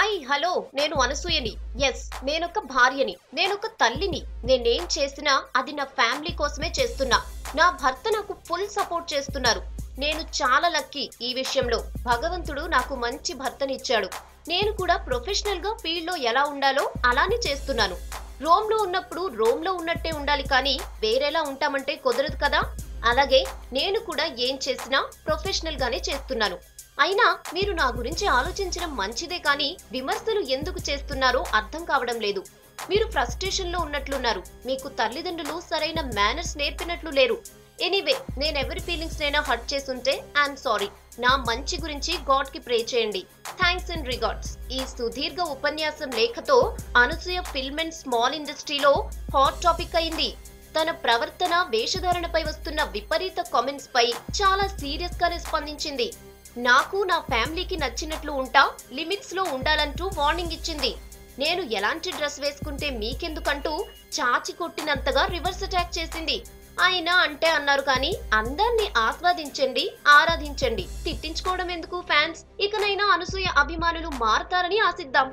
Hi hello నేను అనసూయని. Yes, నేనొక భార్యని, నేనొక తల్లిని. నేనేం చేసినా అది నా ఫ్యామిలీ కోసమే చేస్తున్నా. నా భర్త నాకు ఫుల్ సపోర్ట్ చేస్తున్నారు. నేను చాలా లక్కీ ఈ విషయంలో. భగవంతుడు నాకు మంచి భర్తనిచ్చాడు. నేను కూడా ప్రొఫెషనల్ గా ఫీల్డ్ లో ఎలా ఉండాలో అలానే చేస్తున్నాను. రోమ్ లో ఉన్నప్పుడు రోమ్ లో ఉన్నట్టే ఉండాలి, కానీ వేరేలా ఉంటామంటే కుదరదు కదా. అలాగే నేను కూడా ఏం చేసినా ప్రొఫెషనల్ గానే చేస్తున్నాను. అయినా మీరు నా గురించి ఆలోచించడం మంచిదే, కానీ విమర్శలు ఎందుకు చేస్తున్నారో అర్థం కావడం లేదు. మీరు ఫ్రస్ట్రేషన్ లో ఉన్నట్లున్నారు. మీకు తల్లిదండ్రులు సరైన మేనర్స్ నేర్పినట్లు లేరు. ఎనీవే, నేను ఎవరి ఫీలింగ్స్ నైనా హర్ట్ చేసుంటే ఐఎమ్ సారీ. నా మంచి గురించి గాడ్ కి ప్రే చేయండి. Thanks and regards. ఈ సుదీర్ఘ ఉపన్యాసం లేఖతో అనసూయ ఫిల్మ్ అండ్ స్మాల్ ఇండస్ట్రీలో హాట్ టాపిక్ అయింది. తన ప్రవర్తన, వేషధారణపై వస్తున్న విపరీత కామెంట్స్ పై చాలా సీరియస్ గానే స్పందించింది. నాకు నా ఫ్యామిలీకి నచ్చినట్లు ఉంటా, లిమిట్స్ లో ఉండాలంటూ వార్నింగ్ ఇచ్చింది. నేను ఎలాంటి డ్రెస్ వేసుకుంటే మీకెందుకంటూ చాచి కొట్టినంతగా రివర్స్ అటాక్ చేసింది. అయినా అంటే అన్నారు, కానీ అందర్నీ ఆస్వాదించండి, ఆరాధించండి, తిట్టించుకోవడం ఎందుకు ఫ్యాన్స్. ఇకనైనా అనసూయ అభిమానులు మారతారని ఆశిద్దాం.